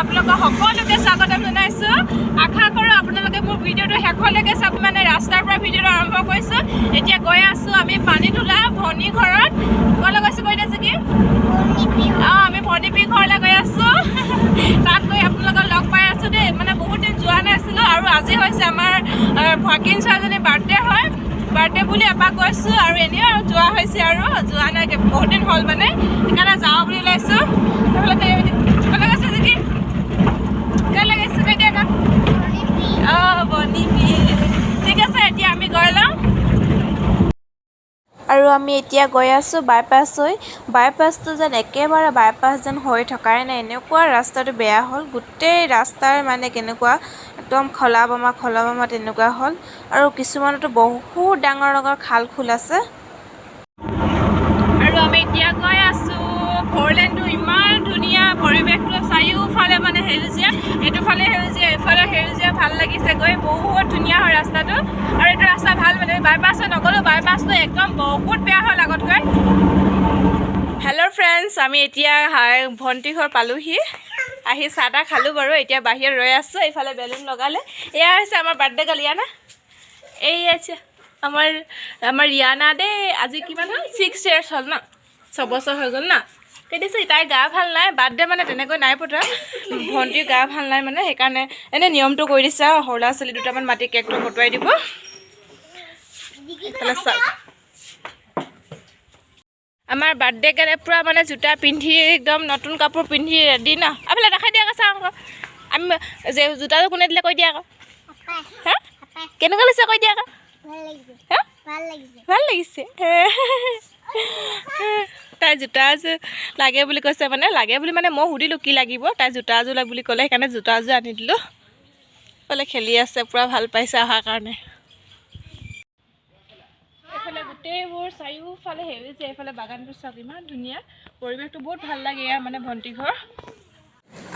আপোনালোকক সকলোকে স্বাগতম জনাইছো আশা কৰো আপোনালোকে মোৰ ভিডিঅ'টো শেষলৈকে চাব মানে ৰাস্তাৰ পৰা ভিডিঅ'টো আৰম্ভ কৰিছো এতিয়া গৈ আছো আমি পানী তোলা ভনী ঘৰত কলে গৈছো কৈ দিছে কি আমি ভনীপি ঘৰলৈ গৈ আছো তাত গৈ আপোনালোকক লগ পাই আছো দেই মানে বহুত দিন যোৱা নাছিলো আৰু আজি হৈছে আমাৰ ভাগিন ছোৱালীজনীৰ বাৰ্থডে হয় বাৰ্থডে বুলি এপাক গৈছো আৰু এনে আৰু যোৱা হৈছে আৰু যোৱা নাই বহুত দিন হ'ল মানে সেইকাৰণে যাওঁ বুলি ওলাইছো ঠিক আছে এতিয়া আমি গৈ লওঁ আৰু আমি এতিয়া গৈ আছোঁ বাইপাছ হৈ বাইপাছটো যেন একেবাৰে বাইপাছ যেন হৈ থকাই নাই এনেকুৱা ৰাস্তাটো বেয়া হ'ল গোটেই ৰাস্তাৰ মানে কেনেকুৱা একদম খলা বমা তেনেকুৱা হ'ল আৰু কিছুমানতো বহুত ডাঙৰ ডাঙৰ খাল খুল আছে আৰু আমি এতিয়া গৈ আছোঁ ফ'ৰলেনটো ইমান ধুনীয়া পৰিৱেশটো চাৰিওফালে মানে সেউজীয়া এইটোফালে সেউজীয়া এইফালে সেউজীয়া ভাল লাগিছে গৈ বহুত ধুনীয়া হয় ৰাস্তাটো আৰু এইটো ৰাস্তা ভাল মানে বাইপাছত নগ'লোঁ বাইপাছটো একদম বহুত বেয়া হ'ল আগতকৈ হেল্ল' ফ্ৰেণ্ডছ আমি এতিয়া ভণ্টি ঘৰ পালোহি আহি চাহ তাহ খালোঁ বাৰু এতিয়া বাহিৰত ৰৈ আছোঁ এইফালে বেলুন লগালে এয়া হৈছে আমাৰ বাৰ্থডে গাৰ্ল ৰিয়ানা এই আছে আমাৰ ৰিয়ানা দেই আজি কিমান হ'ল 6 years হ'ল ন 6 বছৰ হৈ গ'ল ন কেতিয়াছে তাইৰ গা ভাল নাই বাৰ্থডে মানে তেনেকৈ নাই পতা ভণ্টিৰ গা ভাল নাই মানে সেইকাৰণে এনেই নিয়মটো কৰি দিছে আৰু সৰু ল'ৰা ছোৱালী দুটামান মাতি কেকটো কটোৱাই দিব আমাৰ বাৰ্থডে গালে পূৰা মানে জোতা পিন্ধি একদম নতুন কাপোৰ পিন্ধি ৰেডি ন আপোনালোকে দেখাই দিয়া আকৌ চাওঁ আকৌ আমি যে জোতাযোৰ কোনে দিলে কৈ দিয়া আকৌ হা কেনেকুৱা লাগিছে কৈ দিয়া আকৌ ভাল লাগিছে তাই জোতাযোৰ লাগে বুলি কৈছে মানে লাগে বুলি মানে মই সুধিলোঁ কি লাগিব তাই জোতাযোৰ বুলি ক'লে সেইকাৰণে জোতাযোৰ আনি দিলোঁ ক'লে খেলি আছে পূৰা ভাল পাইছে অহাৰ কাৰণে এইফালে গোটেইবোৰ চাৰিওফালে সেউজীয়া এইফালে বাগানটো চাওক ইমান ধুনীয়া পৰিৱেশটো বহুত ভাল লাগে ইয়াৰ মানে ভণ্টি ঘৰ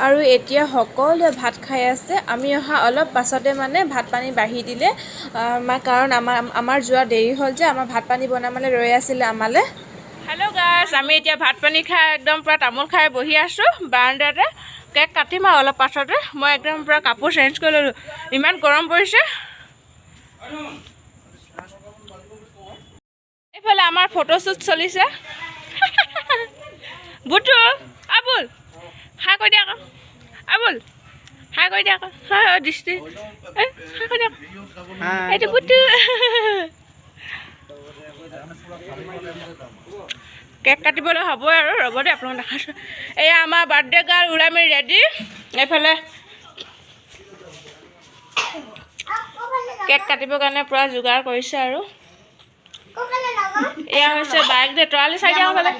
আৰু এতিয়া সকলোৱে ভাত খাই আছে আমি অহা অলপ পাছতে মানে ভাত পানী বাঢ়ি দিলে কাৰণ আমাৰ যোৱা দেৰি হ'ল যে আমাৰ ভাত পানী বনাবলৈ ৰৈ আছিলে আমালৈ হেল্ল' গাইছ আমি এতিয়া ভাত পানী খাই একদম পূৰা তামোল খাই বহি আছোঁ বাৰাণ্ডাতে কেক কাটিম আৰু অলপ পাছতে মই একদম পূৰা কাপোৰ চেঞ্জ কৰি ল'লোঁ ইমান গৰম পৰিছে এইফালে আমাৰ ফটোশ্বুট চলিছে বুটু আবুল হাই কৈ দিয়া আকৌ আবুল হাই কৈ দিয়া আকৌ হাই দৃষ্টি হাই কৈ দিয়া এইটো বুটু কেক কাটিবলৈ হ'বই আৰু ৰ'ব দেই আপোনালোক দেখাইছোঁ এয়া আমাৰ বাৰ্থডে গাৰ্ল ওলাই মেলি ৰেডি এইফালে কেক কাটিবৰ কাৰণে পূৰা যোগাৰ কৰিছে আৰু এয়া হৈছে বাইক দে তৰালি চাই দিয়া ফালে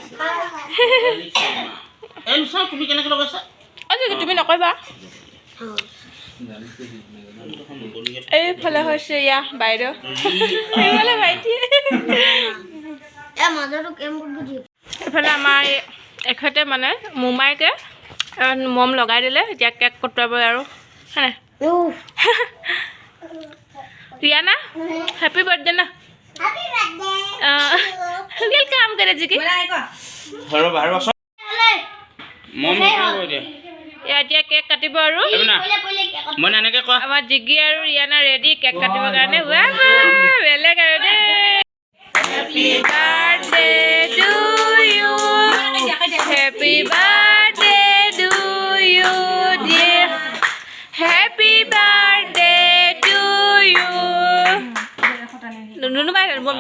তুমি নকৰিবা এইফালে হৈছে এয়া বাইদেউ এইফালে ভাইটি এইফালে আমাৰ এখেতে মানে মোমাইকে মম লগাই দিলে এতিয়া কেক কটোৱাব আৰু হয়নে ৰিয়ানা হেপী বাৰ্থডে না वेलकम करे जी की हरो बाहर बस मम या दिया केक काटिब आरो मन अनेके क আমাৰ জিগি আৰু ৰিয়ানা ৰেডি কেক কাটিবৰ কাৰণে ওয়া বেলেগ আৰু দে happy birthday to you happy birthday to you dear happy birthday to you নুনু মাই মম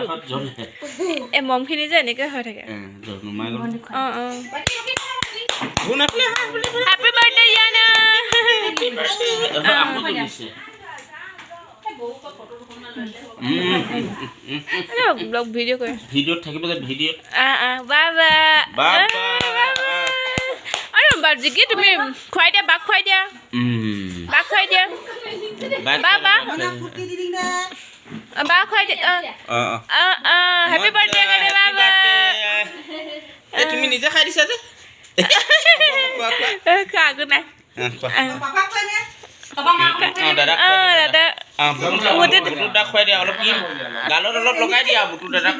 এ মম খিনি যে এনেকৈ হৈ থাকে happy birthday Riana blog video কৰে ভিডিওত থাকিব যে ভিডিওত বাবা আৰু বাজি কি তুমি খুৱাই দিয়া বাক খুৱাই দিয়া বাক খুৱাই দিয়া বাবা বা খুৱাই দিয়া হ্যাপি বাৰ্থডে কৰে বাবা এ তুমি নিজে খাই দিছা যে কাগো নাই পাপা খুৱাই দিয়া পাপা মা দাদা বুটু দাদা খুৱাই দিয়া অলপ কি গালত অলপ লগাই দিয়া বুটু দাদা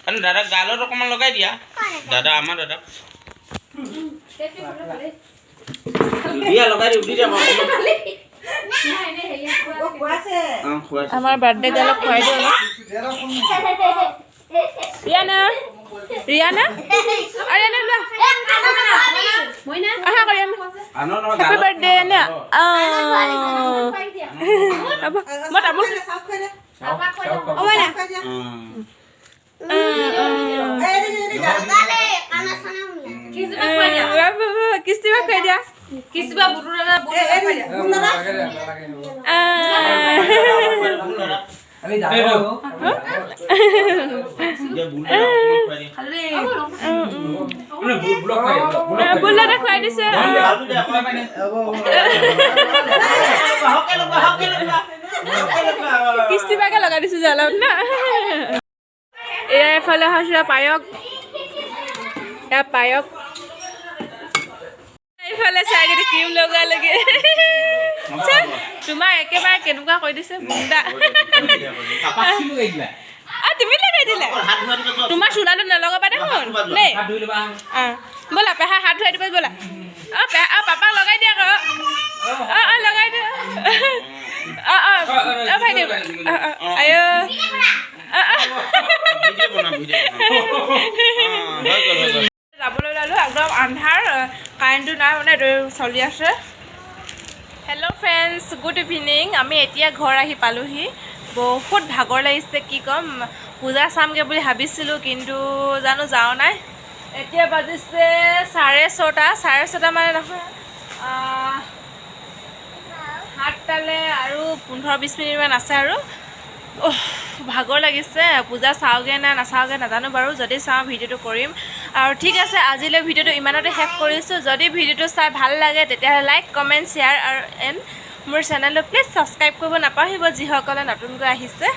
আৰু দাদা গালত অকমান লগাই দিয়া দাদা আমাৰ দাদা দিয়া লগাই দি দিয়া আমাৰ বাৰ্থডে গালক খুৱাই দিওঁ ৰিয়ানা ৰিয়ানা আৰিয়ানা লোৱা আহা কৰিম হেপী বাৰ্থডে না মই তামোল কিস্তিবা খুৱাই দিয়া কিস্তিবা বুলাটা খুৱাই দিছে কিস্তিবাকে লগাই দিছো যে অলপ না এয়া এফালে হৈছে পায়স এয়া পায়স এইফালে চাইকেল ক্ৰীম লগা লাগে তোমাক একেবাৰে কেনেকুৱা কৈ দিছে বুন্দা তুমি লগাই দিলা তোমাৰ চোলাটো নলগাবা দেখোন দেই ব'লা পেহা হাত ধুৱাই দিব ব'লা পেহা পাপাক লগাই দিয়া আকৌ লগাই দিয়া ভাইটি আয় যাবলৈ ওলালোঁ একদম আন্ধাৰ কাৰেণ্টটো নাই মানে চলি আছে হেল্ল' ফ্ৰেণ্ডছ গুড ইভিনিং আমি এতিয়া ঘৰ আহি পালোহি বহুত ভাগৰ লাগিছে কি ক'ম পূজা চামগৈ বুলি ভাবিছিলোঁ কিন্তু জানো যাওঁ নাই এতিয়া বাজিছে 6:30 মানে নহয় 7টালৈ আৰু 15-20 মিনিটমান আছে আৰু ভাগৰ লাগিছে পূজা চাওঁগৈ নে নাচাওঁগৈ নাজানো বাৰু যদি চাওঁ ভিডিঅ'টো কৰিম আৰু ঠিক আছে আজিলৈ ভিডিঅ'টো ইমানতে শেষ কৰিছোঁ যদি ভিডিঅ'টো চাই ভাল লাগে তেতিয়াহ'লে লাইক কমেণ্ট শ্বেয়াৰ আৰু এণ্ড মোৰ চেনেলটো প্লিজ ছাবস্ক্ৰাইব কৰিব নাপাহৰিব যিসকলে নতুনকৈ আহিছে